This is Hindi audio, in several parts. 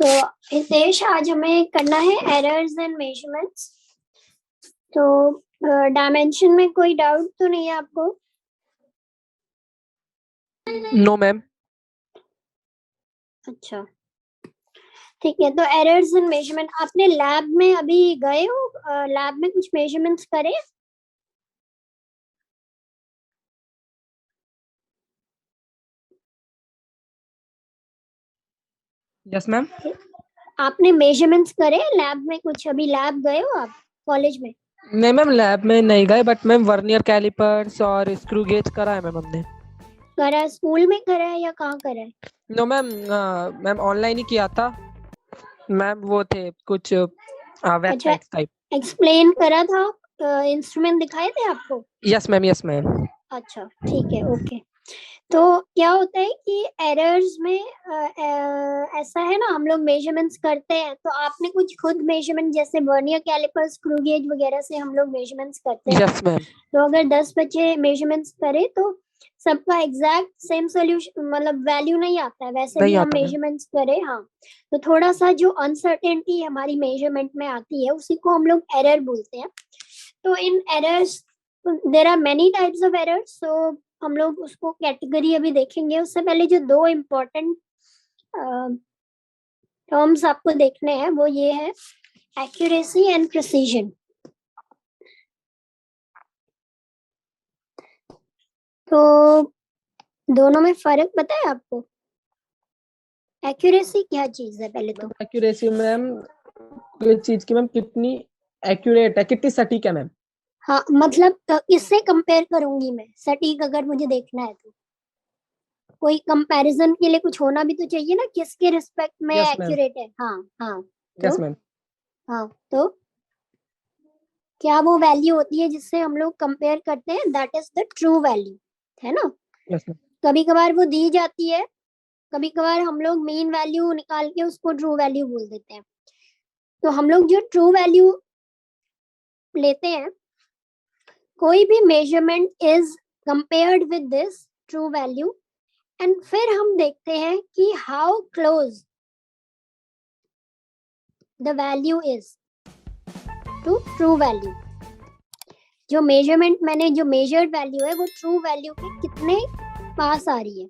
तो हितेश, आज हमें करना है एरर्स एंड मेजरमेंट्स। तो डायमेंशन में कोई डाउट तो नहीं है आपको? No ma'am. अच्छा, ठीक है। तो एरर्स एंड मेजरमेंट, आपने लैब में अभी गए हो? लैब में कुछ मेजरमेंट्स करे? Yes ma'am. आपने मेजरमेंट्स करे लैब में कुछ? अभी लैब गए हो आप कॉलेज में? नहीं मैम, लैब में नहीं गए, बट मैम वर्नियर कैलिपर्स और स्क्रू गेज करा है मैम हमने। करा है? स्कूल में करा है या कहाँ करा है? नो मैम, मैम ऑनलाइन ही किया था मैम। वो थे कुछ अच्छा, वेबसाइट टाइप। एक्सप्लेन करा था? इंस्ट्रूमेंट दिखाए थे आपको? Yes ma'am, yes ma'am. अच्छा, ठीक है, ओके। तो क्या होता है कि एरर्स में ऐसा है ना, हम लोग मेजरमेंट्स करते हैं तो आपने कुछ खुद मेजरमेंट, जैसे वर्नियर कैलिपर, स्क्रू गेज वगैरह से हम लोग मेजरमेंट्स करते हैं। Yes ma'am. तो अगर 10 बच्चे मेजरमेंट्स करें तो सबका एग्जैक्ट सेम सोल्यूशन, मतलब वैल्यू नहीं आता है। वैसे भी नहीं हम आता मैम। मेजरमेंट्स करें, हाँ, तो थोड़ा सा जो अनसर्टेनिटी हमारी मेजरमेंट में आती है उसी को हम लोग एरर बोलते हैं। तो इन errors there are many types of errors, so हम लोग उसको कैटेगरी अभी देखेंगे। उससे पहले जो दो इम्पोर्टेंट टर्म्स आपको देखने हैं वो ये है, एक्यूरेसी एंड प्रिसीजन। तो दोनों में फर्क पता है आपको? एक्यूरेसी क्या चीज है पहले तो? एक्यूरेसी मैम कोई चीज की मैम कितनी एक्यूरेट है, कितनी सटीक है मैम। हाँ, मतलब किससे कंपेयर करूंगी मैं सटीक, अगर मुझे देखना है तो कोई कंपैरिजन के लिए कुछ होना भी तो चाहिए ना, किसके रिस्पेक्ट में यस मैम। एक्यूरेट है। हाँ हाँ। तो यस मैम। हाँ, तो क्या वो वैल्यू होती है जिससे हम लोग कंपेयर करते हैं, that is the true value, है ना। Yes ma'am. कभी कभार वो दी जाती है, कभी कभार हम लोग मेन वैल्यू निकाल के उसको ट्रू वैल्यू बोल देते हैं। तो हम लोग जो ट्रू वैल्यू लेते हैं, कोई भी measurement is compared with this true value, and फिर हम देखते हैं कि how close the value is to true value. जो मेजरमेंट मैंने, जो मेजर्ड वैल्यू है वो ट्रू वैल्यू के कितने पास आ रही है,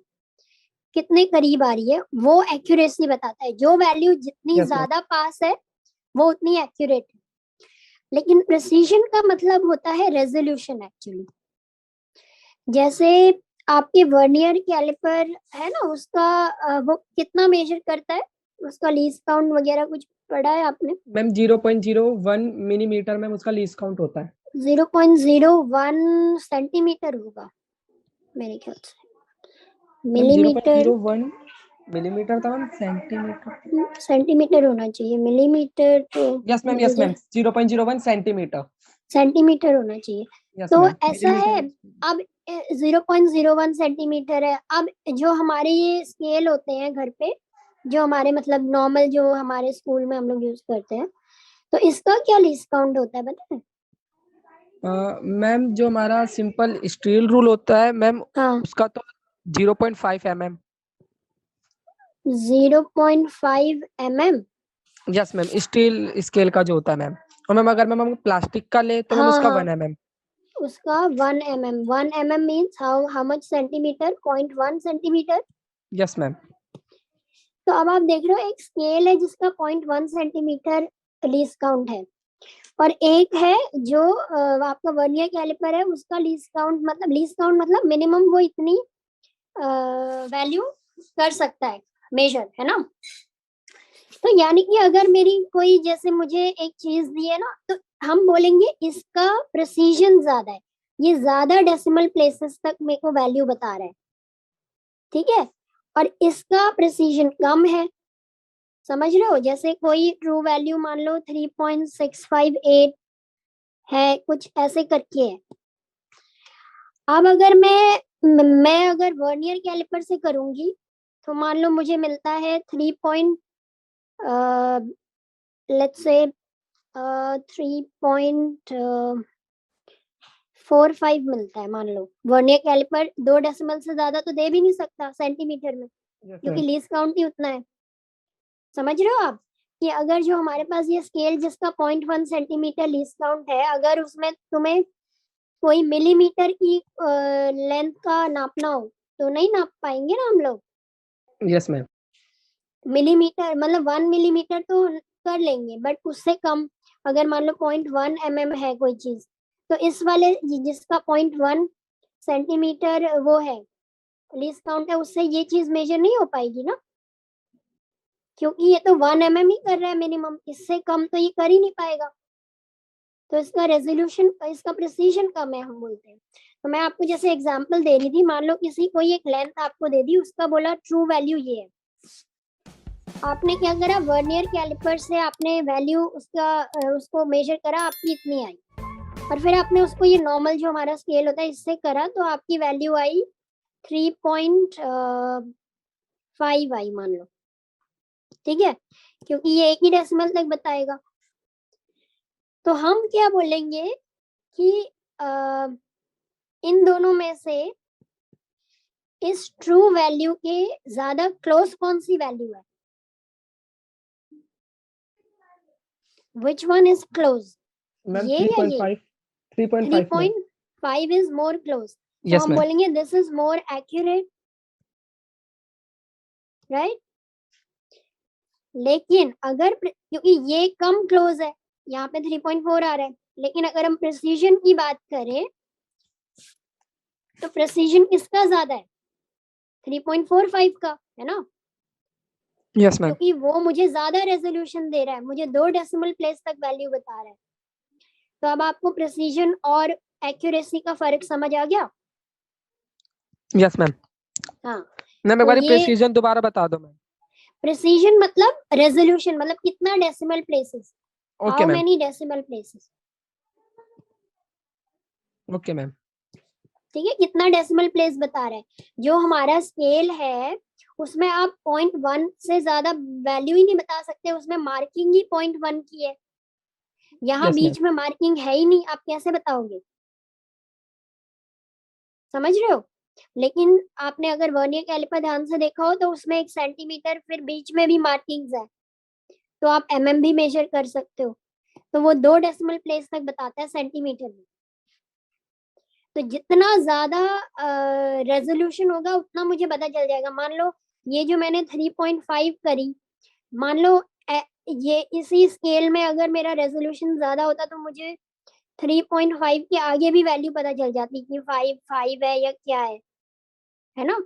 कितने करीब आ रही है, वो एक्यूरेसी बताता है। जो वैल्यू जितनी यस मैम। ज्यादा पास है वो उतनी एक्यूरेट है। लेकिन प्रिसीजन का मतलब होता है रेजोल्यूशन एक्चुअली। जैसे आपके वर्नियर कैलिपर है ना, उसका वो कितना मेजर करता है, उसका लीस्ट काउंट वगैरह कुछ पढ़ा है आपने? मैम 0.01 मिलीमीटर मैम उसका लीस्ट काउंट होता है। 0.01 सेंटीमीटर होगा मेरे ख्याल से। मैम मिलीमीटर, 0.01 मिलीमीटर था मैम, सेंटीमीटर। सेंटीमीटर होना चाहिए, मिलीमीटर तो यस मैम, मुझे यस मैम, 0.01 सेंटीमीटर। सेंटीमीटर होना चाहिए। यस तो मैम, ऐसा है, मिलीमीटर। अब 0.01 सेंटीमीटर है। अब जो हमारे ये स्केल होते हैं घर पे, जो हमारे मतलब नॉर्मल, जो हमारे स्कूल में हम लोग यूज करते हैं, तो इसका क्या लीस्ट काउंट होता है पता है? मैम जो हमारा सिंपल स्टील रूल होता है मैम, हाँ, उसका तो 0.5 mm। 0.5 mm। Yes ma'am, steel scale का जो होता है मैम। और मैम अगर मैम हम प्लास्टिक का ले तो मैम हाँ उसका हाँ, 1 mm। उसका 1 mm। 1 mm means how much centimetre? 0.1 centimetre. Yes ma'am. तो अब आप देख रहे हो, एक स्केल है जिसका 0.1 सेंटीमीटर लीस्ट काउंट है, और एक है जो आपका वर्नियर कैलिपर है, उसका लीस्ट काउंट, मतलब लीस्ट काउंट मतलब मिनिमम वो इतनी वैल्यू कर सकता है, मेजर, है ना। तो यानी कि अगर मेरी कोई, जैसे मुझे एक चीज दी है ना, तो हम बोलेंगे इसका प्रिसीजन ज्यादा है, ये ज्यादा डेसिमल प्लेसेस तक मेरे को वैल्यू बता रहा है, ठीक है, और इसका प्रिसीजन कम है। समझ रहे हो? जैसे कोई ट्रू वैल्यू मान लो 3.658 है, कुछ ऐसे करके है। अब अगर मैं अगर वर्नियर कैलिपर से करूंगी तो मान लो मुझे मिलता है 3 लेट्स से 3.45 मिलता है मान लो। वर्नियर कैलिपर 2 डेसिमल से ज्यादा तो दे भी नहीं सकता सेंटीमीटर में, यस क्योंकि मैम। लीस्ट काउंट ही उतना है। समझ रहे हो आप कि अगर जो हमारे पास ये स्केल जिसका 0.1 सेंटीमीटर लीस्ट काउंट है, अगर उसमें तुम्हें कोई मिलीमीटर की लेंथ का नापना हो तो नहीं नाप पाएंगे ना हम लोग। Yes ma'am. मिलीमीटर मतलब 1 मिलीमीटर तो कर लेंगे, बट उससे कम अगर मान लो 0.1 mm है कोई चीज, तो इस वाले जिसका 0.1 सेंटीमीटर वो है लीस्ट काउंट है, उससे ये चीज मेजर नहीं हो पाएगी ना, क्योंकि ये तो 1 mm ही कर रहा है मिनिमम, इससे कम तो ये कर ही नहीं पाएगा। तो इसका रेजोल्यूशन, इसका प्रिसीजन कम है हम बोलते हैं। तो मैं आपको जैसे एग्जांपल दे रही थी, मान लो किसी कोई एक लेंथ आपको दे दी, उसका बोला ट्रू वैल्यू ये है, आपने क्या करा, वर्नियर कैलिपर से आपने वैल्यू उसको मेजर करा, आपकी इतनी आई, और फिर आपने उसको ये नॉर्मल जो हमारा स्केल होता है इससे करा, तो आपकी वैल्यू आई 3.5 आई मान लो, ठीक है, क्योंकि ये एक ही डेसिमल तक बताएगा। तो हम क्या बोलेंगे कि इन दोनों में से इस ट्रू वैल्यू के ज्यादा क्लोज कौन सी वैल्यू है, which one is close, ma'am ये या ये? 3.5 मैम। 3.5 इज मोर क्लोज, तो यस हम मैम। बोलेंगे this is more accurate, right. लेकिन अगर क्योंकि ये कम क्लोज है, यहाँ पे 3.4 आ रहा है, लेकिन अगर हम प्रिसीजन की बात करें तो प्रिसीजन किसका ज्यादा है, 3.45 का, है ना, यस मैम। क्योंकि वो मुझे ज्यादा रेजोल्यूशन दे रहा है, मुझे 2 डेसिमल प्लेस तक वैल्यू बता रहा है। तो अब आपको प्रिसीजन और एक्यूरेसी का फर्क समझ आ गया? Yes ma'am. हाँ, मैम एक तो बार ये प्रिसीजन दोबारा बता दो मैम। प्रिसीजन मतलब रेजोल्यूशन, मतलब कितना decimal places, okay how ma'am. Many decimal places, okay ma'am. ठीक है, कितना डेसिमल प्लेस बता रहा है। जो हमारा स्केल है उसमें आप 0.1 से ज्यादा वैल्यू ही नहीं बता सकते, उसमें मार्किंग ही 0.1 की है, यहाँ यस मैम। बीच में मार्किंग है ही नहीं, आप कैसे बताओगे, समझ रहे हो। लेकिन आपने अगर वर्नियर कैलिपर ध्यान से देखा हो तो उसमें 1 सेंटीमीटर फिर बीच में भी मार्किंग्स है, तो आप mm भी मेजर कर सकते हो, तो वो 2 डेसिमल प्लेस तक बताता है सेंटीमीटर में। तो जितना ज्यादा रेजोल्यूशन होगा उतना मुझे पता चल जाएगा। मान लो ये जो मैंने 3.5 करी, मान लो ये इसी स्केल में अगर मेरा रेजोल्यूशन ज्यादा होता तो मुझे 3.5 के आगे भी वैल्यू पता चल जाती कि 5 है या क्या है ना।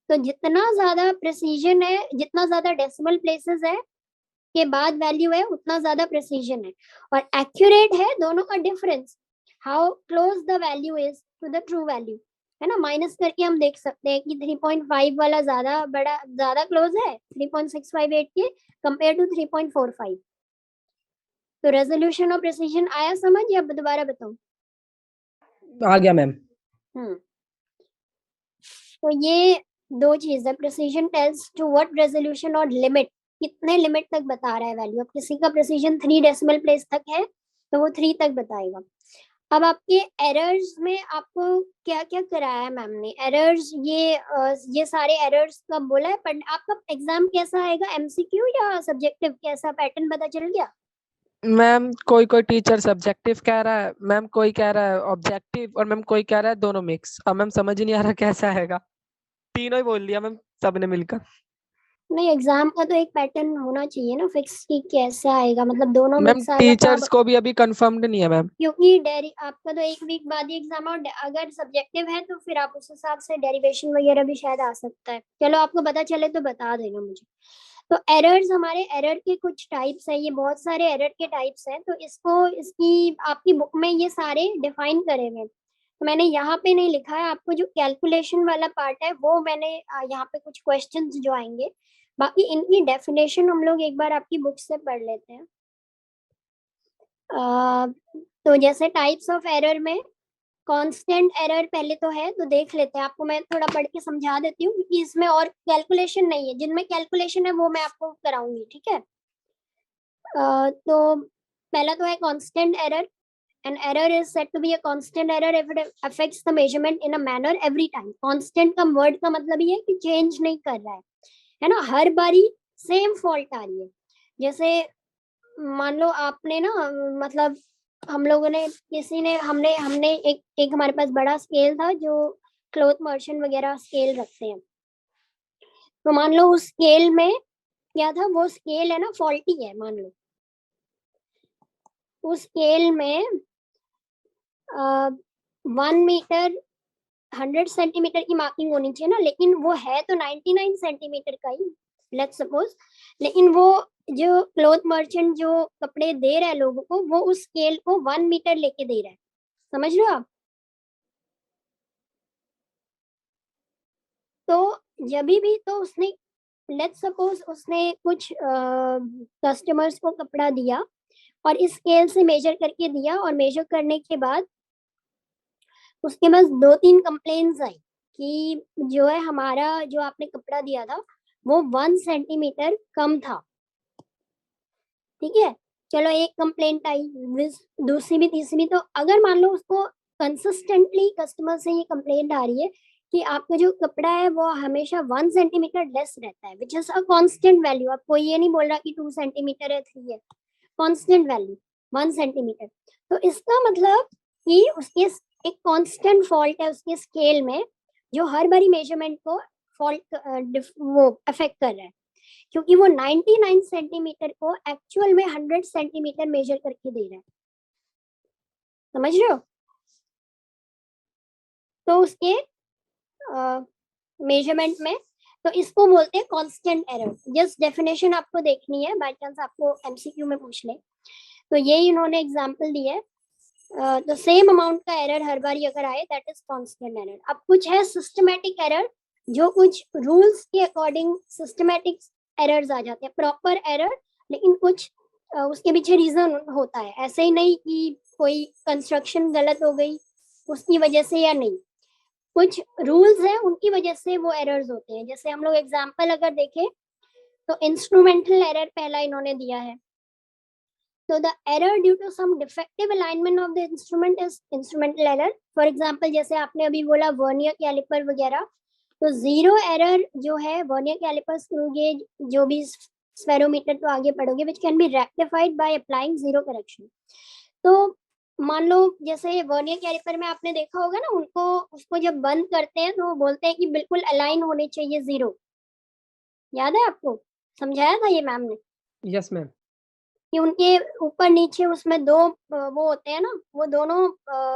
तो जितना ज्यादा प्रिसीजन है, जितना ज्यादा डेसिमल प्लेसेस है के बाद वैल्यू है, उतना ज्यादा प्रिसीजन है। और एक्यूरेट है दोनों का difference, how close the value is to the true value, है ना। माइनस करके हम देख सकते हैं कि 3.5 वाला ज्यादा क्लोज है 3.658 के कंपेयर टू 3.45। तो रेजोल्यूशन और प्रिसीजन आया समझ, या दोबारा बताऊं? आ गया मैम। तो ये 2 चीज है, precision tells to what resolution, और लिमिट कितने लिमिट तक बता रहा है वैल्यू। अब किसी का प्रिसीजन 3 डेसिमल प्लेस तक है तो वो 3 तक बताएगा। अब आपके एरर्स में आपको क्या क्या कराया है मैम ने, एरर्स ये सारे एरर्स का बोला है, पर आपका एग्जाम कैसा आएगा, एमसीक्यू या सब्जेक्टिव, कैसा पैटर्न पता चल गया? मैम कोई कोई टीचर सब्जेक्टिव कह रहा है मैम, कोई कह रहा है ऑब्जेक्टिव, और मैम कोई कह रहा है दोनों मिक्स। अब मैम समझ ही नहीं आ रहा कैसा आएगा, तीनों ही बोल दिया मैम सबने मिलकर। नहीं, एग्जाम का तो एक पैटर्न होना चाहिए ना फिक्स कि कैसा आएगा, मतलब दोनों मैम मिक्स आएगा तो टीचर्स आप, को भी अभी कंफर्म्ड नहीं है मैम। क्योंकि डेरी आपका तो 1 वीक बाद ही एग्जाम, और अगर सब्जेक्टिव है तो फिर आप उस हिसाब से डेरिवेशन वगैरह भी शायद आ सकता है। चलो आपको पता चले तो बता देना मुझे। तो एरर्स, हमारे एरर के कुछ टाइप्स है, ये बहुत सारे एरर के टाइप्स हैं, तो इसकी आपकी बुक में ये सारे डिफाइन करे हुए हैं। तो मैंने यहाँ पे नहीं लिखा है, आपको जो कैलकुलेशन वाला पार्ट है वो मैंने यहाँ पे कुछ क्वेश्चंस जो आएंगे, बाकी इनकी डेफिनेशन हम लोग एक बार आपकी बुक से पढ़ लेते हैं। तो जैसे टाइप्स ऑफ एरर में कांस्टेंट एरर पहले तो है, तो देख लेते हैं, आपको मैं थोड़ा पढ़ के समझा देती हूँ क्योंकि इसमें और कैलकुलेशन नहीं है, जिनमें कैलकुलेशन है वो मैं आपको कराऊंगी, ठीक है। तो पहला तो है constant error. An error is said to be a constant error if it affects the measurement in a manner every time. Constant का word का मतलब ये है कि चेंज नहीं कर रहा है ना, हर बारी सेम फॉल्ट आ रही है। जैसे मान लो आपने ना, मतलब हम लोगों ने किसी ने हमने हमने एक हमारे पास बड़ा स्केल था जो क्लॉथ मर्चेंट वगैरह स्केल रखते हैं। तो मान लो उस स्केल में क्या था, वो स्केल है ना फॉल्टी है। मान लो उस स्केल में 1 मीटर 100 सेंटीमीटर की मार्किंग होनी चाहिए ना, लेकिन वो है तो 99 सेंटीमीटर का ही, लेट्स सपोज। लेकिन वो जो क्लॉथ मर्चेंट जो कपड़े दे रहा है लोगों को, वो उस स्केल को 1 मीटर लेके दे रहा है। समझ रहे हो आप? तो जब भी तो उसने, लेट्स सपोज उसने कुछ कस्टमर्स को कपड़ा दिया और इस स्केल से मेजर करके दिया, और मेजर करने के बाद उसके पास 2-3 कंप्लेन्स आई कि जो है हमारा जो आपने कपड़ा दिया था वो 1 सेंटीमीटर कम था। ठीक है, चलो एक कंप्लेंट आई, दूसरी भी, तीसरी भी। तो अगर मान लो उसको कंसिस्टेंटली कस्टमर से ये कंप्लेंट आ रही है कि आपका जो कपड़ा है वो हमेशा 1 सेंटीमीटर लेस रहता है, which is a constant value. आपको ये नहीं बोल रहा कि 2 सेंटीमीटर है, 3 है, कांस्टेंट वैल्यू 1 सेंटीमीटर। तो इसका मतलब कि उसके एक कांस्टेंट फॉल्ट है उसके स्केल में, जो हर बारी मेजरमेंट को फॉल्ट वो अफेक्ट कर रहा है, क्योंकि वो 99 सेंटीमीटर को एक्चुअल में 100 सेंटीमीटर मेजर करके दे रहा है। समझ रहे हो? तो उसके मेजरमेंट में, तो इसको बोलते हैं कांस्टेंट एरर। जस्ट डेफिनेशन आपको देखनी है, बाय चांस आपको एमसीक्यू में पूछ ले। तो ये इन्होंने एग्जांपल दिया है, तो सेम अमाउंट का एरर हर बार अगर आए, दैट इज कांस्टेंट एरर। अब कुछ है सिस्टमैटिक एरर, जो कुछ रूल्स के अकॉर्डिंग सिस्टमैटिक एरर्स आ जाते हैं, प्रॉपर एरर, लेकिन कुछ उसके पीछे रीजन होता है। ऐसे ही नहीं कि कोई कंस्ट्रक्शन गलत हो गई उसकी वजह से, या नहीं, कुछ रूल्स हैं उनकी वजह से वो एरर्स होते हैं। जैसे हम लोग एग्जांपल अगर देखें तो इंस्ट्रूमेंटल एरर पहला इन्होंने दिया है। So the error due to some defective alignment of the instrument is instrumental error. For example, जैसे आपने अभी बोला वर्नियर कैलिपर वगैरह, तो जीरो एरर जो है वर्नियर कैलिपर, स्क्रू गेज, जो भी स्फेरोमीटर तो आगे पढ़ोगे, which can be rectified by applying zero correction. तो मान लो जैसे वर्नियर कैलिपर में आपने देखा होगा ना, उनको उसको जब बंद करते हैं तो वो बोलते हैं कि बिल्कुल अलाइन होने चाहिए जीरो। याद है आपको? समझाया था ये मैम ने यस मैम। कि उनके ऊपर नीचे उसमें दो वो होते हैं ना, वो दोनों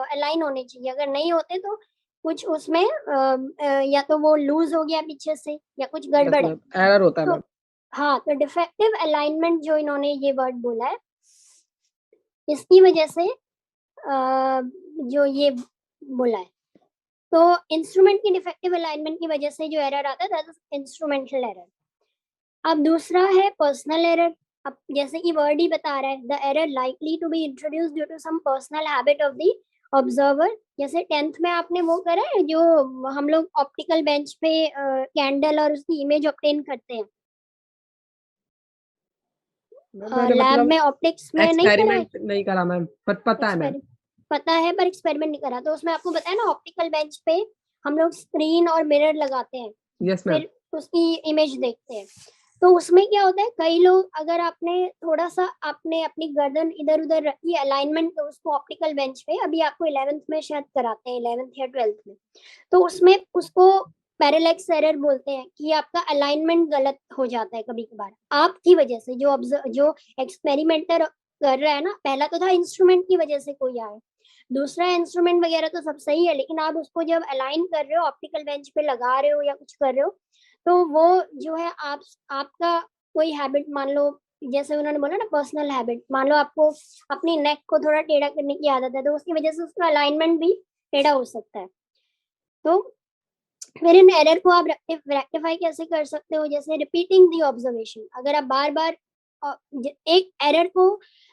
अलाइन होने चाहिए। अगर नहीं होते तो कुछ उसमें या तो वो लूज हो गया पीछे से, या कुछ गड़बड़ है। एरर होता है तो मैम। हाँ, तो डिफेक्टिव अलाइनमेंट जो इन्होंने ये वर्ड बोला है, इसकी वजह से जो ये बोला है, तो इंस्ट्रूमेंट की डिफेक्टिव अलाइनमेंट की वजह से जो एरर आता है, दैट इज इंस्ट्रूमेंटल एरर। अब दूसरा है पर्सनल एरर। अब जैसे कि वर्ड ही बता रहा है, the error likely to be introduced due to some personal habit of the observer. जैसे 10th में आपने वो करा है, जो हम लोग ऑप्टिकल बेंच पे कैंडल और उसकी इमेज ऑब्टेन करते हैं, लैब में ऑप्टिक्स में नहीं करा है? एक्सपेरिमेंट नहीं करा मैम, पर पता है मैम। पता है पर एक्सपेरिमेंट नहीं करा। तो उसमें आपको बताया ना, ऑप्टिकल बेंच पे हम लोग स्क्रीन और मिरर लगाते हैं, यस मैम। फिर उसकी इमेज देखते हैं। तो उसमें क्या होता है, कई लोग, अगर आपने थोड़ा सा आपने अपनी गर्दन इधर उधर रखी अलाइनमेंट, तो उसको ऑप्टिकल बेंच पे अभी आपको 11th में शायद कराते हैं, 11th या 12th में, तो उसमें उसको पैरेलैक्स एरर बोलते हैं कि आपका अलाइनमेंट गलत हो जाता है कभी कभार आपकी वजह से। जो एक्सपेरिमेंटर कर रहा है ना, पहला तो था इंस्ट्रूमेंट की वजह से कोई आए, दूसरा इंस्ट्रूमेंट वगैरह तो सब सही है, लेकिन आप उसको जब अलाइन कर रहे हो, ऑप्टिकल बेंच पे लगा रहे हो या कुछ कर रहे हो, तो वो जो है आपका कोई हैबिट, मान लो जैसे उन्होंने बोला ना पर्सनल हैबिट, मान लो आपको अपनी नेक को थोड़ा टेढ़ा करने की आदत है, तो उसकी वजह से उसका अलाइनमेंट भी टेढ़ा हो सकता है। तो फिर इन एरर को आप रेक्टिफाई कैसे कर सकते हो? जैसे रिपीटिंग दी ऑब्जर्वेशन। अगर आप बार बार एक एरर को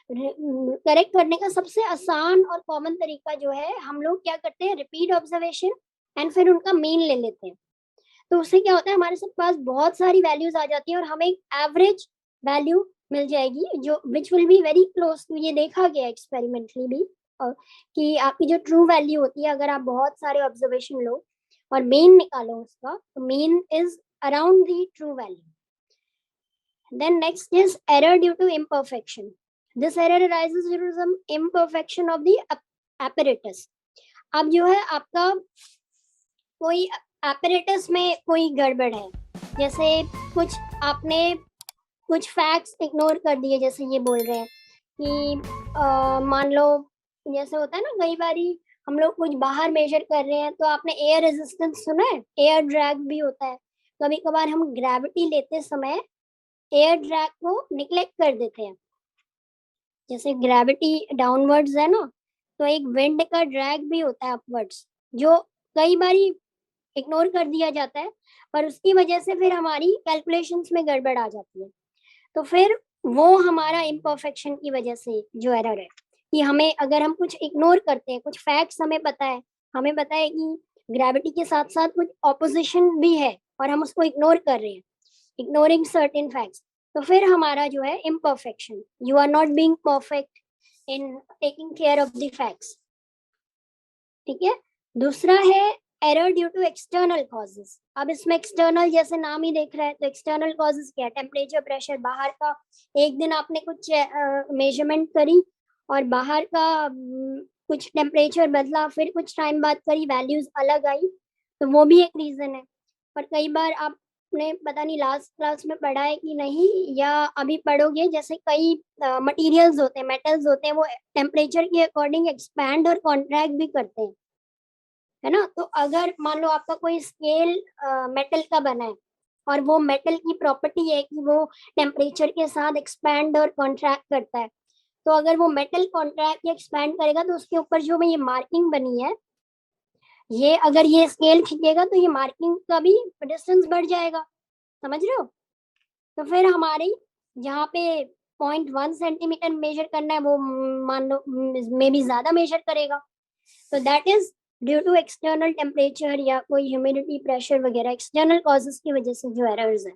करेक्ट करने का सबसे आसान और कॉमन तरीका जो है, हम लोग क्या करते हैं, रिपीट ऑब्जर्वेशन एंड फिर उनका मीन ले लेते हैं। तो उससे क्या होता है, हमारे पास बहुत सारी वैल्यूज आ जाती है और हमें एक एवरेज वैल्यू मिल जाएगी, जो which will be very close to, ये देखा गया एक्सपेरिमेंटली भी, कि आपकी जो ट्रू वैल्यू होती है, अगर आप बहुत सारे ऑब्जर्वेशन लो और मीन निकालो उसका, तो mean is around the true value. Then next is error due to imperfection. This error arises due to some imperfection of the apparatus. अब जो है आपका कोई apparatus में कोई गड़बड़ है, जैसे कुछ आपने कुछ फैक्ट्स इग्नोर कर दिए, जैसे ये बोल रहे हैं कि मान लो जैसे होता है ना, कई बारी हम लोग कुछ बाहर मेजर कर रहे हैं, तो आपने एयर रेजिस्टेंस सुना है, एयर ड्रैग भी होता है। कभी कभार हम ग्रेविटी लेते समय एयर ड्रैग को निग्लेक्ट कर देते हैं, जैसे ग्रेविटी डाउनवर्ड्स है ना, तो एक विंड का ड्रैग भी होता है अपवर्ड्स, जो कई बारी इग्नोर कर दिया जाता है, पर उसकी वजह से फिर हमारी कैलकुलेशंस में गड़बड़ आ जाती है। तो फिर वो हमारा इम्परफेक्शन की वजह से जो एरर है, कि हमें अगर हम कुछ इग्नोर करते हैं, कुछ फैक्ट्स हमें पता है कि ग्रेविटी के साथ साथ कुछ ऑपोजिशन भी है और हम उसको इग्नोर कर रहे हैं, इग्नोरिंग सर्टेन फैक्ट्स, तो फिर हमारा जो है imperfection, you are not being perfect in taking care of the facts. ठीक है। दूसरा है error due to external causes. अब इसमें एक्सटर्नल जैसे नाम ही देख रहा है, तो एक्सटर्नल कॉजेस क्या है? टेम्परेचर, प्रेशर, बाहर का एक दिन आपने कुछ मेजरमेंट करी और बाहर का कुछ टेम्परेचर बदला, फिर कुछ टाइम बाद करी, वैल्यूज अलग आई, तो वो भी एक रीजन है। और कई बार आपने पता नहीं लास्ट क्लास में पढ़ा है कि नहीं, या अभी पढ़ोगे, जैसे कई मटेरियल्स होते हैं, मेटल्स होते हैं, वो टेम्परेचर के अकॉर्डिंग एक्सपैंड और कॉन्ट्रैक्ट भी करते हैं, है ना। तो अगर मान लो आपका कोई स्केल मेटल का बना है और वो मेटल की प्रॉपर्टी है कि वो टेम्परेचर के साथ एक्सपैंड और कॉन्ट्रैक्ट करता है, तो अगर वो मेटल कॉन्ट्रैक्ट या एक्सपैंड करेगा तो उसके ऊपर जो ये मार्किंग बनी है, ये अगर ये स्केल खींचेगा तो ये मार्किंग का भी डिस्टेंस बढ़ जाएगा, समझ रहे हो। तो फिर हमारी जहाँ पे 0.1 सेंटीमीटर मेजर करना है, वो मान लो मे भी ज्यादा मेजर करेगा। तो that is due to external temperature या कोई ह्यूमिडिटी, प्रेशर वगैरह एक्सटर्नल कॉजेस की वजह से जो एरर्स है,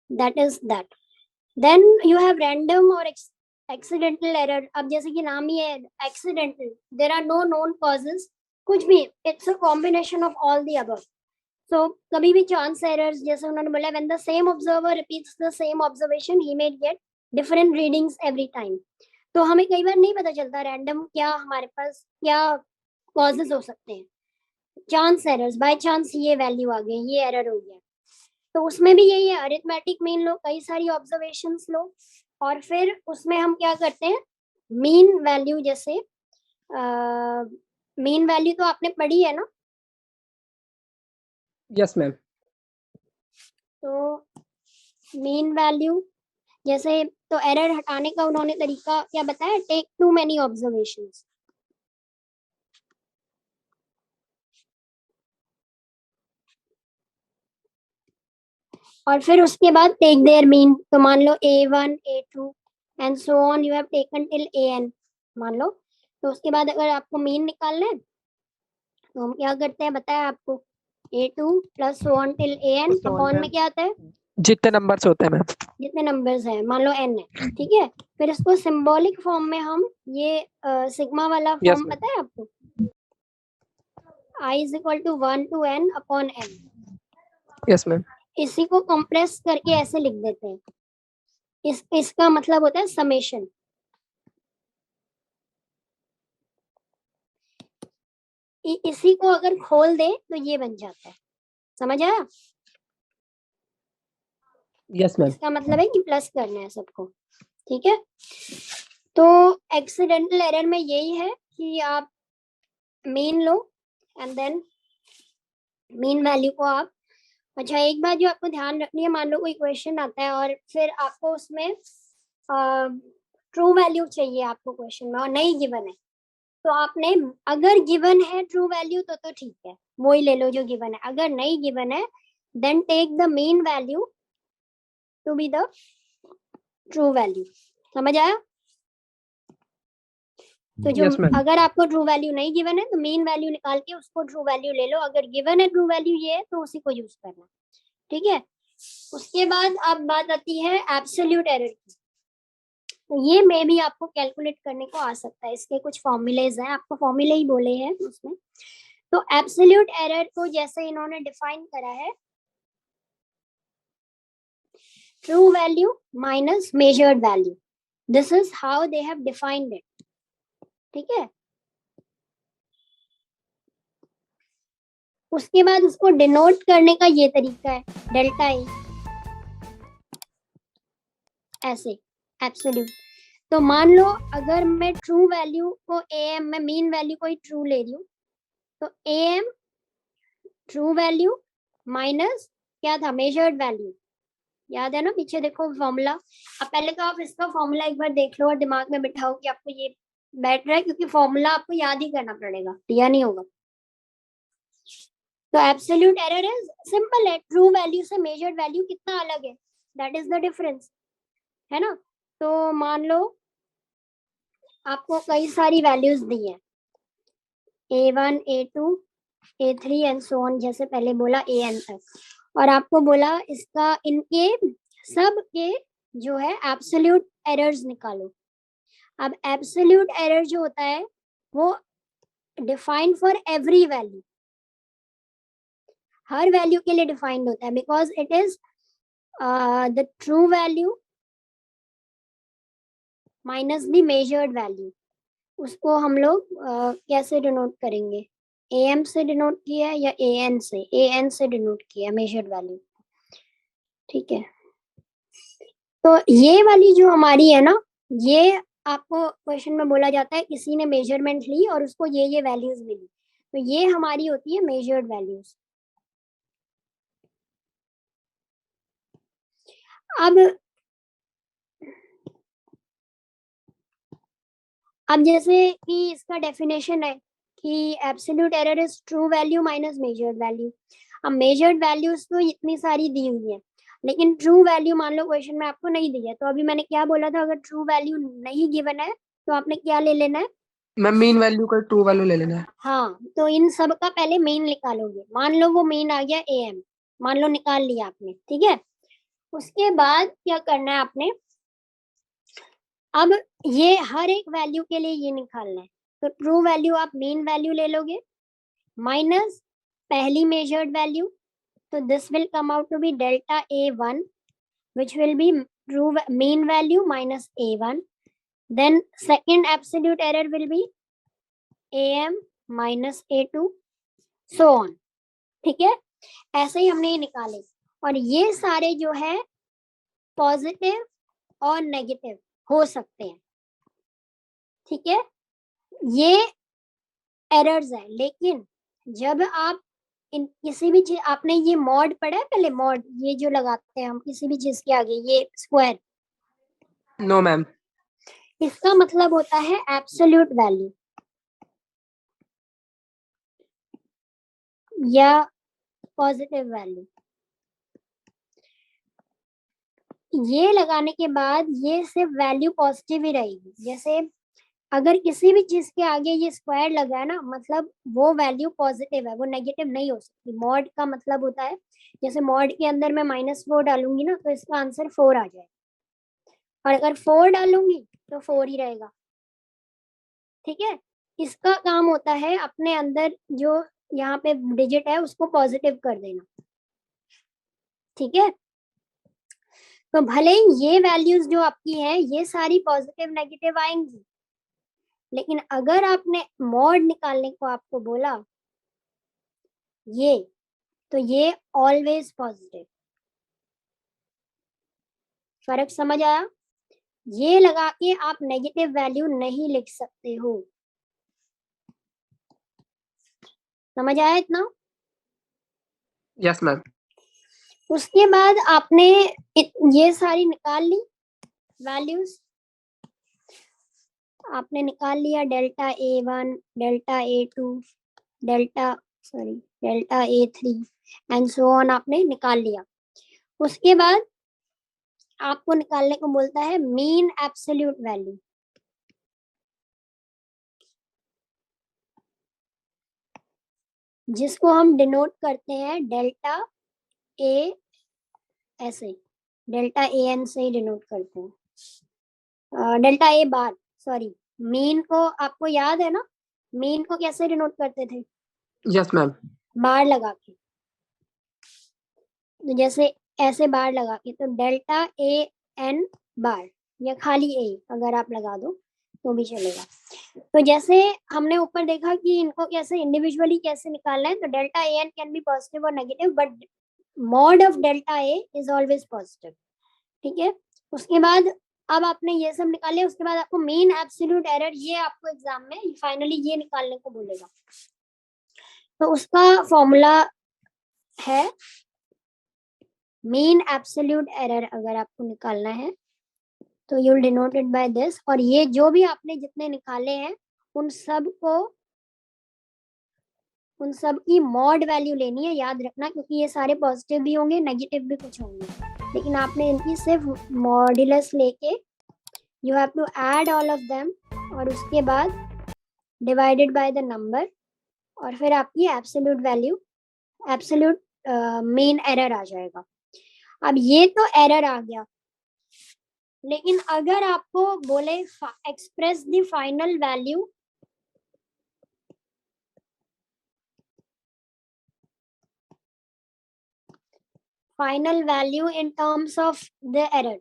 that is that. Then you have random और एक्सीडेंटल एरर। अब जैसे कि नाम ही है accidental, there are no known causes, कुछ भी, it's a combination of all the above. So कभी भी चांस एरर्स, जैसे उन्होंने बोला when the same observer repeats the same observation he may get different readings every time. तो हमें कई बार नहीं पता चलता रैंडम क्या हमारे पास क्या कॉजेस हो सकते हैं। चांस एरर्स, बाय चांस ये वैल्यू आ गई, ये एरर हो गया, तो उसमें भी यही है, अरिथमेटिक मीन लो, कई सारी ऑब्जर्वेशंस लो, और फिर उसमें हम क्या करते हैं, मीन वैल्यू, जैसे मीन वैल्यू तो आपने पढ़ी है ना। Yes ma'am. तो मीन वैल्यू जैसे, तो एरर हटाने का उन्होंने तरीका क्या बताया, टेक टू मेनी ऑब्जर्वेशंस। और फिर उसके बाद टेक देयर मीन, तो मान लो A1 A2 and so on, you have taken till AN मान लो। तो उसके बाद अगर आपको मीन निकालना है तो हम क्या करते हैं, बताया आपको, A2 plus so on till AN, upon में क्या आता है, जितने नंबर्स होते हैं मैम, जितने नंबर्स हैं, मान लो n है, ठीक है। फिर इसको सिंबॉलिक फॉर्म में हम ये सिग्मा वाला फॉर्म पता है आपको, I is equal to 1 to n upon n, yes ma'am. इसी को कंप्रेस करके ऐसे लिख देते हैं, इसका मतलब होता है समेशन। इसी को अगर खोल दे तो ये बन जाता है, समझ आया। Yes ma'am. इसका मतलब है कि प्लस करना है सबको, ठीक है। तो एक्सीडेंटल एरर में यही है कि आप मीन लो एंड देन मीन वैल्यू को आप, अच्छा एक बात जो आपको ध्यान रखनी है, मान लो कोई क्वेश्चन आता है और फिर आपको उसमें ट्रू वैल्यू चाहिए आपको क्वेश्चन में और नहीं गिवन है, तो आपने, अगर गिवन है ट्रू वैल्यू तो ठीक है, वो ही ले लो जो गिवन है। अगर नहीं गिवन है then take the mean value to be the true value, समझ आया। तो जो अगर आपको ट्रू वैल्यू नहीं गिवन है तो मीन वैल्यू निकाल के उसको ट्रू वैल्यू ले लो, अगर गिवन है ट्रू वैल्यू ये है तो उसी को यूज करना, ठीक है। उसके बाद अब बात आती है एब्सोल्यूट एरर की। तो ये मे भी आपको कैलकुलेट करने को आ सकता है, इसके कुछ फॉर्मूलेज हैं, आपको फॉर्मूले ही बोले हैं उसमें। तो एब्सोल्यूट एरर को जैसे इन्होंने डिफाइन करा है, true value minus measured value. This is how they have defined it. ठीक है, उसके बाद उसको डिनोट करने का ये तरीका है, डेल्टा ए, ऐसे एब्सोल्यूट। तो मान लो अगर मैं ट्रू वैल्यू को एम, मैं मीन वैल्यू को ही ट्रू ले रही हूँ, तो एम ट्रू वैल्यू माइनस क्या था, मेजर्ड वैल्यू। याद है ना, पीछे देखो फॉर्मूला। अब पहले तो आप इसका फॉर्मूला एक बार देख लो और दिमाग में बिठाओ कि आपको ये बैठ रहा है, क्योंकि फॉर्मूला आपको याद ही करना पड़ेगा, दिया नहीं होगा। तो एब्सोल्यूट एरर इज सिंपल है, ट्रू वैल्यू से मेजर्ड वैल्यू कितना अलग है, दैट इज द डिफरेंस, है ना। तो मान लो आपको कई सारी वैल्यूज दी है, A1, A2, A3 and so on, जैसे पहले बोला AN तक, और आपको बोला इसका इनके सब के जो है एब्सोल्यूट एरर्स निकालो। अब एब्सोल्यूट एरर जो होता है वो defined for every value, her value के लिए डिफाइंड होता है, because it is the true value minus the measured value. उसको हम लोग कैसे डिनोट करेंगे, AM से डिनोट किया या AN से, AN से डिनोट किया मेजर्ड वैल्यू, ठीक है। तो ये वाली जो हमारी है ना, ये आपको क्वेश्चन में बोला जाता है किसी ने मेजरमेंट ली और उसको ये वैल्यूज मिली, तो ये हमारी होती है मेजर्ड वैल्यूज। अब जैसे कि इसका डेफिनेशन है कि absolute error is true value minus measured value. अब मेजर्ड वैल्यूज तो इतनी सारी दी हुई है, लेकिन ट्रू वैल्यू मान लो क्वेश्चन में आपको नहीं दी है, तो अभी मैंने क्या बोला था, अगर ट्रू वैल्यू नहीं गिवन है तो आपने क्या ले लेना है, मैम मीन वैल्यू का ट्रू वैल्यू ले लेना है। हाँ, तो इन सब का पहले मीन निकालोगे। मान लो वो मीन आ गया AM, मान लो निकाल लिया आपने, ठीक है। उसके बाद क्या करना है आपने, अब ये हर एक वैल्यू के लिए ये निकालना है। तो ट्रू वैल्यू आप मीन वैल्यू ले लोगे माइनस पहली मेजर्ड वैल्यू, तो this will come out to be delta A1 which will be true mean value minus A1. Then second absolute error will be AM minus A2 so on, ठीक है। ऐसे ही हमने ये निकाले, और ये सारे जो है पॉजिटिव और नेगेटिव हो सकते हैं, ठीक है। ये एरर्स है, लेकिन जब आप इन किसी भी चीज, आपने ये मॉड पढ़ा है पहले, मॉड ये जो लगाते हैं हम किसी भी चीज के आगे, ये स्क्वायर, नो मैम। इसका मतलब होता है एब्सोल्यूट वैल्यू या पॉजिटिव वैल्यू। ये लगाने के बाद ये सिर्फ वैल्यू पॉजिटिव ही रहेगी। जैसे अगर किसी भी चीज के आगे ये स्क्वायर लगा है ना, मतलब वो वैल्यू पॉजिटिव है, वो नेगेटिव नहीं हो सकती। मॉड का मतलब होता है, जैसे मॉड के अंदर मैं -4 डालूंगी ना, तो इसका आंसर 4 आ जाए, और अगर 4 डालूंगी तो 4 ही रहेगा, ठीक है। इसका काम होता है अपने अंदर जो यहाँ पे डिजिट है उसको पॉजिटिव कर देना, ठीक है। तो भले ये वैल्यूज जो आपकी है ये सारी पॉजिटिव नेगेटिव आएंगी, लेकिन अगर आपने मॉड निकालने को आपको बोला ये, तो ये ऑलवेज पॉजिटिव। फर्क समझ आया? ये लगा के आप नेगेटिव वैल्यू नहीं लिख सकते हो। समझ आया इतना? Yes ma'am. उसके बाद आपने ये सारी निकाल ली वैल्यूज, आपने निकाल लिया delta A1, delta A2, delta A3 and so on, आपने निकाल लिया। उसके बाद आपको निकालने को बोलता है मीन एब्सोल्यूट वैल्यू। जिसको हम डिनोट करते हैं डेल्टा A, ऐसे डेल्टा AN से ही डिनोट करते हैं, delta A bar, sorry. Mean को आपको याद है ना, मीन को कैसे डिनोट करते थे? Yes ma'am. बार लगा के। तो जैसे ऐसे बार लगा के, तो डेल्टा ए एन बार या खाली ए अगर आप लगा दो तो भी चलेगा। तो जैसे हमने ऊपर देखा कि इनको कैसे इंडिविजुअली कैसे निकालना है, तो delta A N can be positive और negative, but mod of delta A is always positive. ठीक है, उसके बाद अब आपने ये सब निकाले, उसके बाद आपको मीन एब्सोल्यूट एरर, ये आपको एग्जाम में फाइनली ये निकालने को बोलेगा। तो उसका फॉर्मूला है मीन एब्सोल्यूट एरर, अगर आपको निकालना है तो you will denote it by this. और ये जो भी आपने जितने निकाले हैं उन सब की मॉड वैल्यू लेनी है, याद रखना, क्योंकि ये सारे पॉजिटिव भी होंगे, नेगेटिव भी कुछ होंगे, लेकिन आपने इनकी सिर्फ मॉड्यूलस लेके you have to add all of them और उसके बाद डिवाइडेड बाय द नंबर, और फिर आपकी absolute value, absolute mean error आ जाएगा। अब ये तो एरर आ गया, लेकिन अगर आपको बोले express the final value, in terms of the error,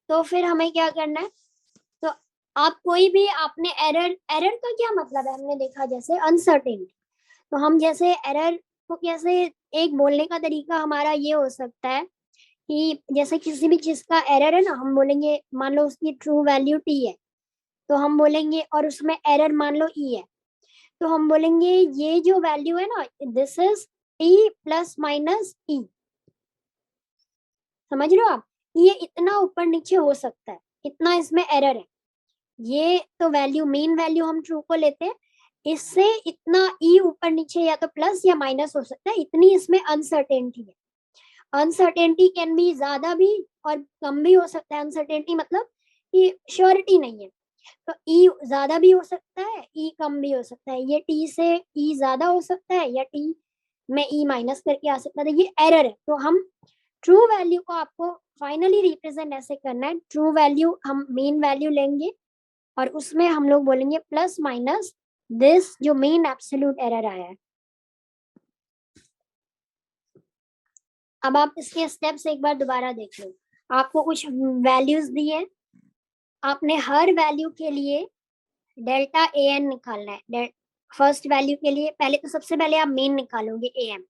तो फिर हमें क्या करना है? तो आप कोई भी आपने एरर का क्या मतलब है, हमने देखा जैसे अनसर्टेनिटी, तो हम जैसे एरर को कैसे, एक बोलने का तरीका हमारा ये हो सकता है कि जैसे किसी भी चीज का एरर है ना, हम बोलेंगे मान लो उसकी ट्रू वैल्यू टी है, तो हम बोलेंगे, और उसमें एरर मान लो ई है, तो हम बोलेंगे ये जो वैल्यू है ना, this is T plus minus E. समझ रहे हो आप? ये इतना ऊपर नीचे हो सकता है, इतना इसमें एरर है। ये तो वैल्यू, मेन वैल्यू हम ट्रू को लेते हैं, इससे इतना ई ऊपर नीचे या तो प्लस या माइनस हो सकता है, इतनी इसमें अनसर्टेनिटी है। अनसर्टेनिटी कैन बी ज्यादा भी और कम भी हो सकता है। अनसर्टेनिटी मतलब कि श्योरिटी नहीं है, तो ई ज्यादा भी हो सकता है, ई कम भी हो सकता है, ये टी से ई ज्यादा हो सकता है या टी में ई माइनस करके आ सकता है, ये एरर है। तो हम ट्रू वैल्यू को आपको फाइनली रिप्रेजेंट ऐसे करना है, ट्रू वैल्यू हम मेन वैल्यू लेंगे और उसमें हम लोग बोलेंगे प्लस माइनस दिस जो मेन एब्सोल्यूट एरर आया है। अब आप इसके स्टेप्स एक बार दोबारा देख लो। आपको कुछ वैल्यूज दी है, आपने हर वैल्यू के लिए डेल्टा ए एन निकालना है। फर्स्ट वैल्यू के लिए पहले तो सबसे पहले आप मेन निकालोगे ए एम,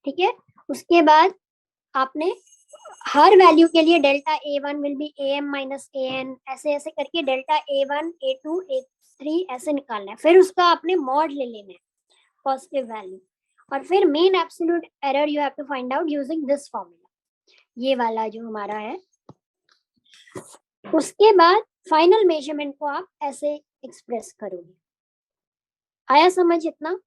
ठीक है। उसके बाद आपने हर वैल्यू के लिए delta A one will be A M minus A N, ऐसे ऐसे करके delta A one A two A three ऐसे निकालना है। फिर उसका आपने मॉड ले लेना है, पॉजिटिव वैल्यू, और फिर mean absolute error you have to find out using this formula, ये वाला जो हमारा है। उसके बाद फाइनल मेजरमेंट को आप ऐसे एक्सप्रेस करोगे। आया समझ इतना?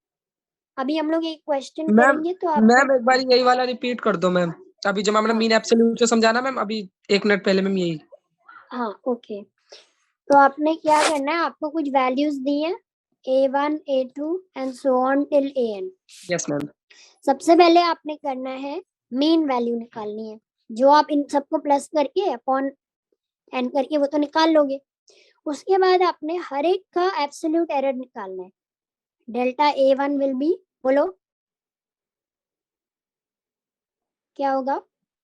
अभी हम लोग एक क्वेश्चन करेंगे, तो आप मैम एक बार यही वाला रिपीट कर दो मैम, अभी जब हमने मीन एब्सोल्यूट से समझाना मैम, अभी 1 मिनट पहले मैम यही। हाँ ओके, तो आपने क्या करना है, आपको कुछ वैल्यूज दी है a1 a2 and so on till an। Yes ma'am. सबसे पहले आपने करना है मीन वैल्यू निकालनी है, जो आप इन सबको प्लस करके अपॉन एन करके वो तो निकाल लोगे। उसके बाद आपने हर एक का एब्सोल्यूट एरर निकालना है। डेल्टा a1 विल बी, बोलो क्या होगा?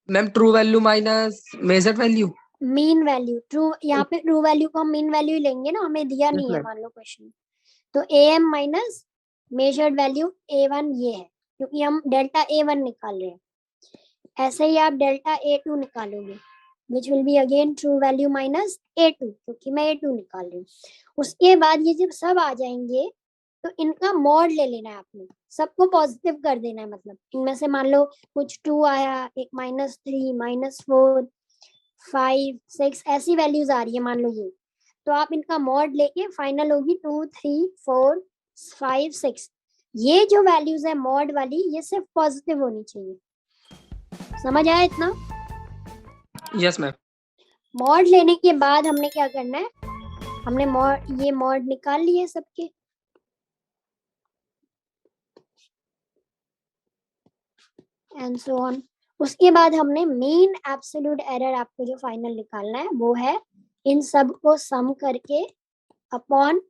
Ma'am true value minus measured value. Mean value, true, यहाँ पे ट्रू वैल्यू को हम मीन वैल्यू लेंगे ना, हमें दिया नहीं है मान लो क्वेश्चन, तो A M minus measured value A one ये है, क्योंकि हम डेल्टा ए वन निकाल रहे हैं। ऐसे ही आप डेल्टा ए टू निकालोगे, which will be again true value minus A two, क्योंकि मैं ए टू निकाल रही हूँ। उसके बाद ये जब सब आ जाएंगे तो इनका मॉड ले लेना है आपने, सबको पॉजिटिव कर देना है। मतलब इनमें से मान लो कुछ 2 आया, एक -3 -4 5 6 ऐसी वैल्यूज आ रही है मान लो ये, तो आप इनका मॉड लेके फाइनल होगी 2 3 4 5 6। ये जो वैल्यूज है मॉड वाली, ये सिर्फ पॉजिटिव होनी चाहिए। समझ आया इतना? Yes ma'am. मॉड लेने के बाद हमने क्या करना है, हमने ये मॉड निकाल लिए सबके, एंड सो ऑन। उसके बाद हमने मीन एब्सोल्यूट एरर आपको जो फाइनल निकालना है वो है इन सब को सम करके अपॉन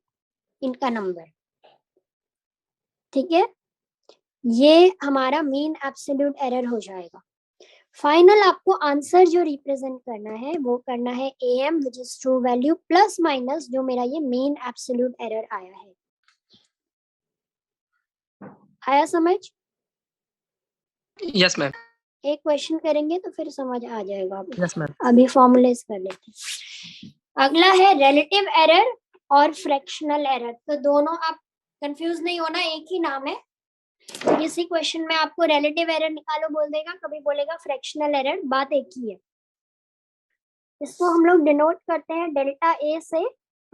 इनका नंबर, ठीक है। ये हमारा मीन एब्सोल्यूट एरर हो जाएगा। फाइनल आपको आंसर जो रिप्रेजेंट करना है वो करना है AM which is true value plus minus जो मेरा ये मीन एब्सोल्यूट एरर आया है। आया समझ? Yes ma'am. एक क्वेश्चन करेंगे तो फिर समझ आ जाएगा आपको। Yes ma'am. अभी फॉर्मुलेस कर लेते हैं। अगला है रिलेटिव एरर और फ्रैक्शनल एरर। तो दोनों आप कंफ्यूज नहीं होना, एक ही नाम है। इसी क्वेश्चन में आपको रिलेटिव एरर निकालो बोल देगा, कभी बोलेगा फ्रैक्शनल एरर, बात एक ही है। इसको हम लोग डिनोट करते हैं डेल्टा ए से,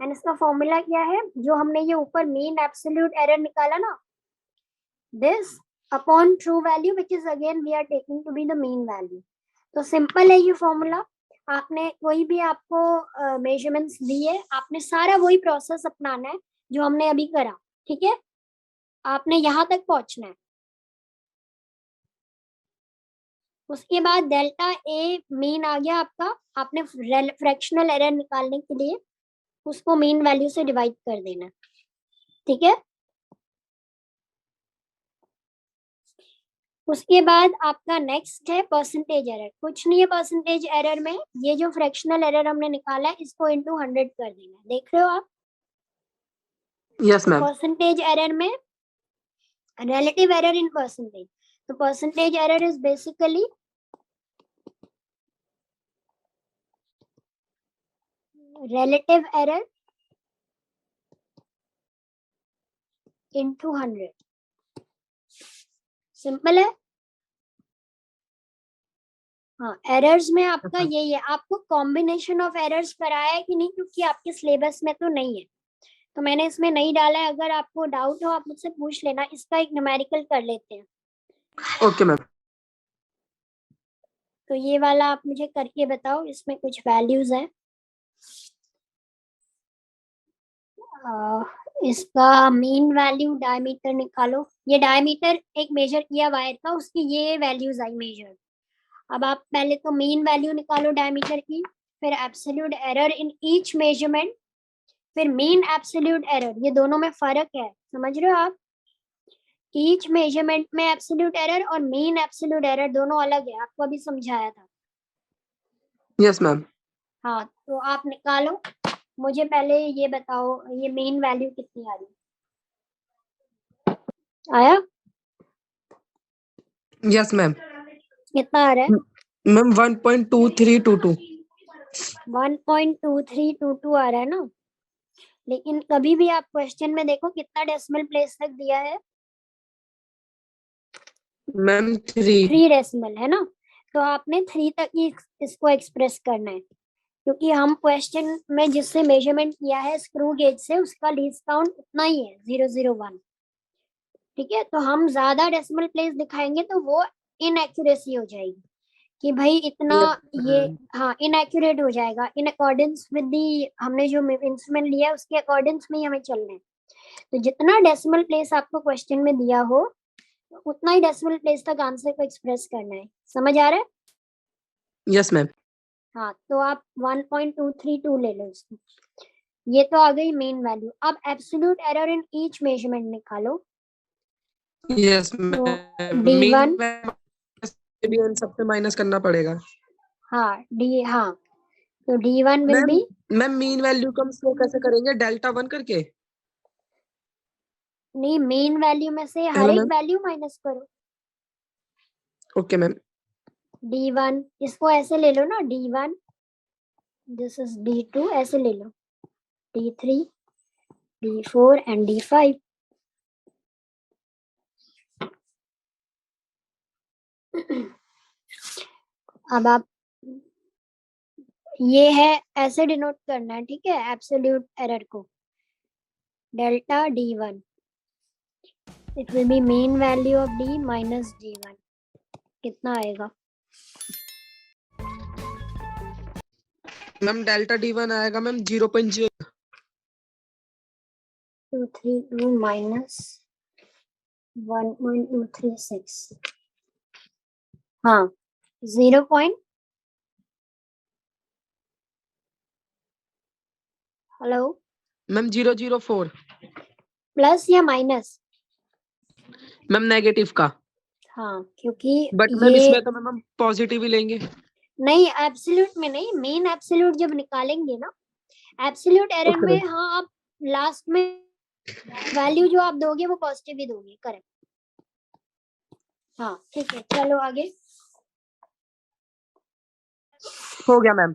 एंड इसका फॉर्मूला क्या है, जो हमने ये ऊपर मीन एब्सोल्यूट एरर निकाला ना, this upon true value which is again we are taking to be the mean value. तो सिंपल है ये फॉर्मूला। आपने कोई भी आपको मेजरमेंट्स दिए, आपने सारा वही प्रोसेस अपनाना है जो हमने अभी करा, ठीक है? आपने यहां तक पहुंचना है। उसके बाद डेल्टा ए मीन आ गया आपका, आपने फ्रैक्शनल एरर निकालने के लिए उसको मीन वैल्यू से डिवाइड कर देना, ठीक है? उसके बाद आपका नेक्स्ट है परसेंटेज एरर। कुछ नहीं है परसेंटेज एरर में, ये जो फ्रैक्शनल एरर हमने निकाला है इसको इनटू 100 कर देना। देख रहे हो आप? Yes ma'am. परसेंटेज एरर में relative error in percentage. So percentage error is basically relative error into 100. Simple है। हाँ, एरर्स में आपका यही है। आपको कॉम्बिनेशन ऑफ एरर्स कराया है कि नहीं, क्योंकि आपके सिलेबस में तो नहीं है, तो मैंने इसमें नहीं डाला है। अगर आपको डाउट हो आप मुझसे पूछ लेना। इसका एक न्यूमेरिकल कर लेते हैं। Okay ma'am. तो ये वाला आप मुझे करके बताओ, इसमें कुछ वैल्यूज हैं। इसका मीन वैल्यू डायमीटर निकालो। ये डायमीटर एक मेजर किया वायर का, उसकी ये वैल्यूज आई मेजर। अब आप पहले तो मीन वैल्यू निकालो डायमीटर की, फिर absolute error in each measurement, फिर मीन एब्सोल्यूट एरर। ये दोनों में फर्क है, समझ रहे हो आप? ईच मेजरमेंट में एब्सोल्यूट एरर और मीन एब्सोल्यूट एरर दोनों अलग है, आपको अभी समझाया था। Yes ma'am. हाँ, तो आप निकालो। मुझे पहले ये बताओ, ये मीन वैल्यू कितनी आ रही है? आया? Yes ma'am. कितना आ रहा है? मैम 1.2322। 1.2322 आ रहा है ना? लेकिन कभी भी आप क्वेश्चन में देखो कितना डेसिमल प्लेस तक दिया है। मैम 3। 3 डेसिमल है ना? तो आपने 3 तक ही इसको एक्सप्रेस करना है, क्योंकि हम क्वेश्चन में जिससे मेजरमेंट किया है स्क्रू गेज से, उसका लीस्ट काउंट उतना ही है 001। ठीक है, तो हम ज्यादा डेसिमल प्लेस दिखाएंगे तो वो इनएक्यूरेसी हो जाएगी कि भाई इतना ये, हाँ, इनएक्यूरेट हो जाएगा। इन अकॉर्डेंस विद दी हमने जो इंस्ट्रूमेंट लिया है उसके अकॉर्डेंस में ही हमें चलना है। तो जितना डेसिमल प्लेस आपको क्वेश्चन में दिया हो उतना ही डेसिमल प्लेस तक आंसर को एक्सप्रेस करना है। समझ आ रहा है? Yes ma'am. हाँ, तो आप 1.232 ले लो इसको। ये तो आ गई मेन वैल्यू। अब absolute error in each measurement निकालो। यस तो मैम। D1, भी इन सबसे माइनस करना पड़ेगा। हाँ हाँ, तो D1 will ma'am be, ma'am mean value को हम स्लो कैसे करेंगे, डेल्टा 1 करके? नहीं, मेन वैल्यू में से हर हेलो एक मैम। वैल्यू माइनस करो। Okay ma'am. D1 इसको ऐसे ले लो ना, D1, दिस इज D2, ऐसे ले लो, D3, D4 एंड D5। अब आप ये है ऐसे डिनोट करना है, ठीक है, एब्सोल्यूट एरर को, delta D1 it will be mean value of D minus D1। कितना आएगा? मैम डेल्टा D1 आएगा मैम 0.0। 232 माइनस 1.236, हाँ, 0. Hello, ma'am 004। प्लस या माइनस? मैम नेगेटिव का, हाँ, क्योंकि बट मैम ये इसमें तो मैम हम पॉजिटिव ही लेंगे। नहीं, एब्सोल्यूट में नहीं, मीन एब्सोल्यूट जब निकालेंगे ना, एब्सोल्यूट एरर ओके में मैम। हाँ आप लास्ट में वैल्यू जो आप दोगे वो पॉजिटिव ही दोगे, करेक्ट। हाँ ठीक है, चलो आगे। हो गया मैम।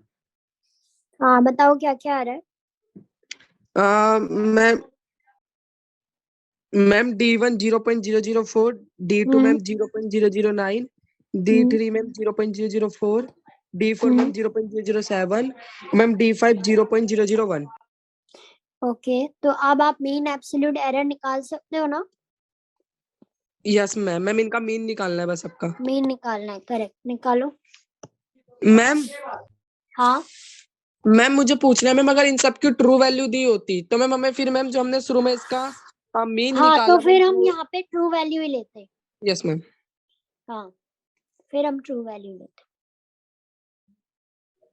हाँ बताओ क्या क्या आ रहा है। Ma'am ma'am D1 0.004, D2 ma'am 0.009, D3 ma'am 0.004, D4 ma'am 0.007, ma'am D5 0.001। Okay, तो अब आप मीन एब्सोल्यूट एरर निकाल सकते हो ना। यस मैम, मैम इनका मीन निकालना है बस सबका। मीन निकालना है, करेक्ट, निकालो। मैम हाँ मैम मुझे पूछना है मैम, अगर इन सब की ट्रू वैल्यू दी होती तो मैम हमें फिर मैम जो हमने शुरू में इसका मीन हाँ, तो निकाला मैम फिर हम वो। यहाँ पे ट्रू वैल्यू ही लेते। Yes ma'am. हाँ, फिर हम ट्रू वैल्यू लेते।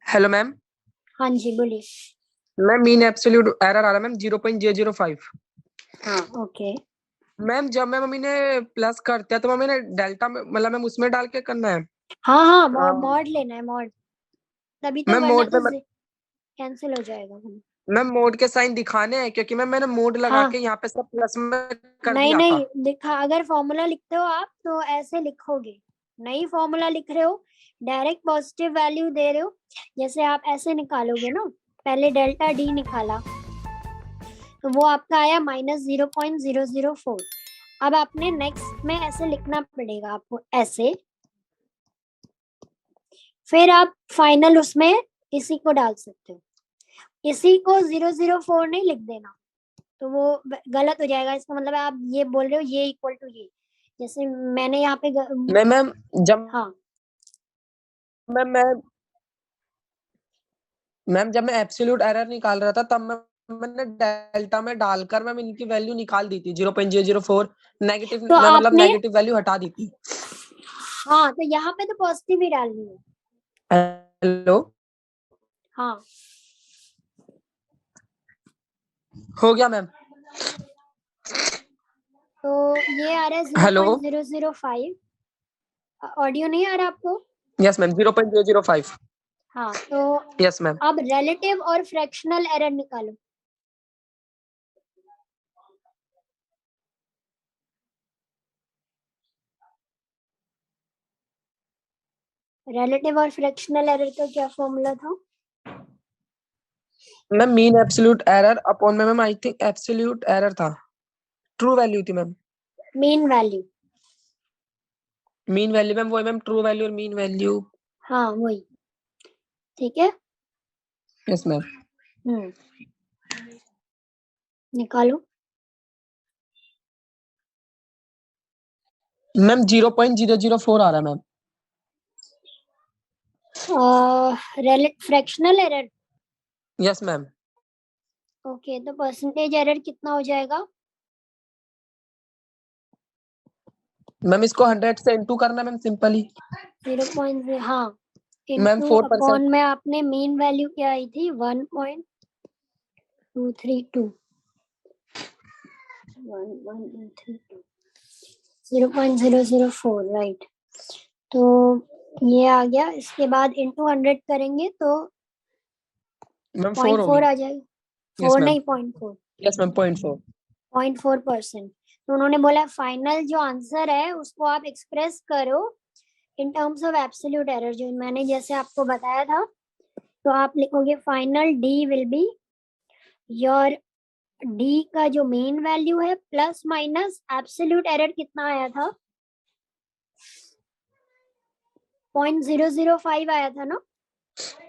Hello ma'am. हाँ जी बोलिए। मैम मीन एब्सोल्यूट एरर आ रहा है मैम 0.005। हाँ ओके। मैम जब मैम इन्हें प्लस करते हैं तो मैम इन्हें डेल्टा में मतलब मैम उसमें डाल के करना है। हाँ हाँ, मॉड लेना है, मॉड, तभी तो, मैम वरना मोड तो पे कैंसिल हो जाएगा। मैम मोड के साइन दिखाने हैं क्योंकि मैम मैंने मोड लगा हाँ, के यहाँ पे सब प्लस में कर नहीं दिया था। नहीं दिखा, अगर फॉर्मूला लिखते हो आप तो ऐसे लिखोगे, नहीं फॉर्मूला लिख रहे हो, डायरेक्ट पॉजिटिव वैल्यू दे रहे हो, जैसे आप ऐसे निकालोगे ना, पहले डेल्टा डी निकाला तो वो आपका आया -0.004। अब आपने नेक्स्ट में ऐसे लिखना पड़ेगा आपको, ऐसे, फिर आप फाइनल उसमें इसी को डाल सकते हो। इसी को 004 नहीं लिख देना, तो वो गलत हो जाएगा। इसका मतलब आप ये बोल रहे हो ये इक्वल टू ये, जैसे मैंने यहाँ पे मैम जब हाँ मैम मैम जब मैं एब्सोल्यूट एरर निकाल रहा था तब मैंने डेल्टा में डालकर मैम इनकी वैल्यू निकाल दी थी 0.004। नेगेटिव तो मैं मतलब आपने, नेगेटिव वैल्यू हटा दी थी। हाँ तो यहाँ पे तो पॉजिटिव ही डालनी है। हेलो। हाँ हो गया मैम। तो ये आ रहा है हेलो। 0.005। ऑडियो नहीं आ रहा आपको। Yes ma'am 0.005। हाँ तो यस मैम। अब रिलेटिव और फ्रैक्शनल एरर निकालो। रिलेटिव और फ्रैक्शनल एरर का क्या फॉर्मूला था। Ma'am mean absolute error upon में ma'am I think absolute error था, ट्रू वैल्यू थी ma'am. Mean value. Mean value ma'am वही मैम, ट्रू वैल्यू और मीन वैल्यू। हाँ वही, ठीक है। Yes ma'am. निकालो। मैम 0.004 आ रहा है ma'am. Fractional error. Yes ma'am. Okay, तो परसेंटेज एरर कितना हो जाएगा। मैम इसको 100 से इनटू करना मैम सिंपली। 0.0, हाँ, मैम इनटू 4%। अपॉन में आपने मीन वैल्यू क्या आई थी 1.232, 0.004, राइट। तो ये आ गया, इसके बाद इनटू 100 करेंगे तो मैम 4 0.4 होगी। आ जाएगा। Yes 4 ma'am. नहीं, 0.4, यस मैम 0.4। 0.4%। तो उन्होंने बोला फाइनल जो आंसर है उसको आप एक्सप्रेस करो in terms of absolute error, जो मैंने जैसे आपको बताया था। तो आप लिखोगे final D will be your, D का जो मेन वैल्यू है प्लस माइनस एब्सोल्यूट एरर कितना आया था 0.005 आया था ना।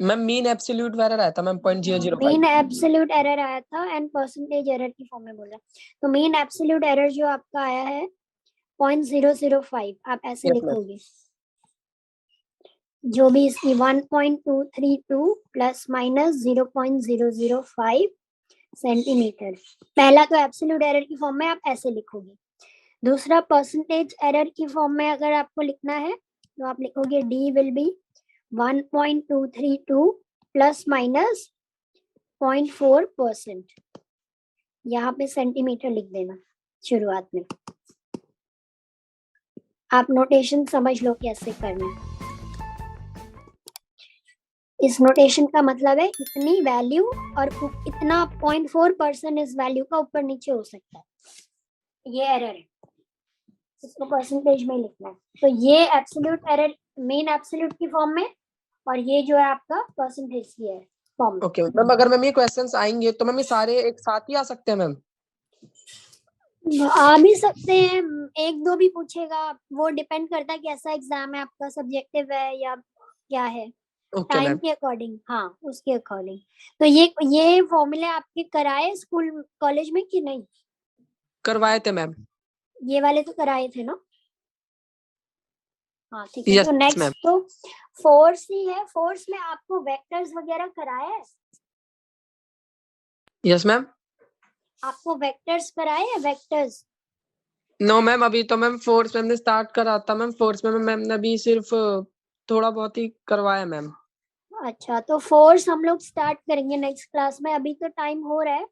मैम मीन एब्सोल्यूट एरर आया था मैम 0.005। मीन एब्सोल्यूट एरर आया था एंड परसेंटेज एरर की फॉर्म में बोला, तो मीन एब्सोल्यूट एरर जो आपका आया है 0.005, आप ऐसे यस मैम। लिखोगे, जो भी इसकी 1.232 प्लस माइनस 0.005 सेंटीमीटर। पहला तो एब्सोल्यूट एरर की फॉर्म में आप ऐसे लिखोगे। दूसरा परसेंटेज एरर की फॉर्म में अगर आपको लिखना है तो आप लिखोगे D will be 1.232 plus minus 0.4%। यहाँ पे सेंटीमीटर लिख देना शुरुआत में। आप नोटेशन समझ लो कैसे करना है। इस नोटेशन का मतलब है इतनी वैल्यू और इतना 0.4% इस वैल्यू का ऊपर नीचे हो सकता है, ये एरर है, इसको परसेंटेज में लिखना है। तो ये एब्सोल्यूट एरर मेन एब्सोल्यूट की फॉर्म में और ये जो है आपका परसेंटेज की है फॉर्म में। ओके मैम, अगर मैम ये क्वेश्चंस आएंगे तो मैम ये सारे एक साथ ही आ सकते हैं मैम? आ भी सकते हैं, एक दो भी पूछेगा, वो डिपेंड करता है कैसा एग्जाम है आपका, सब्जेक्टिव है या क्या है, ओके टाइम मैम। के अकॉर्डिंग, हाँ उसके अकॉर्डिंग। तो ये फॉर्मूले आपके कराए स्कूल कॉलेज में कि नहीं? करवाए थे मैम। ये वाले तो कराए थे ना? हाँ ठीक है। यस तो मैम। नेक्स्ट तो फोर्स ही है। फोर्स में आपको वेक्टर्स वगैरह कराया है? Yes ma'am. आपको वेक्टर्स कराए हैं, वेक्टर्स? नो मैम, अभी तो मैम फोर्स मैम ने स्टार्ट करा था मैम। फोर्स में मैम ने अभी सिर्फ थोड़ा बहुत ही करवाया मैम। अच्छा, तो फोर्स हम लोग स्टार्ट करेंगे नेक्स्ट क्लास में, अभी तो टाइम हो रहा है।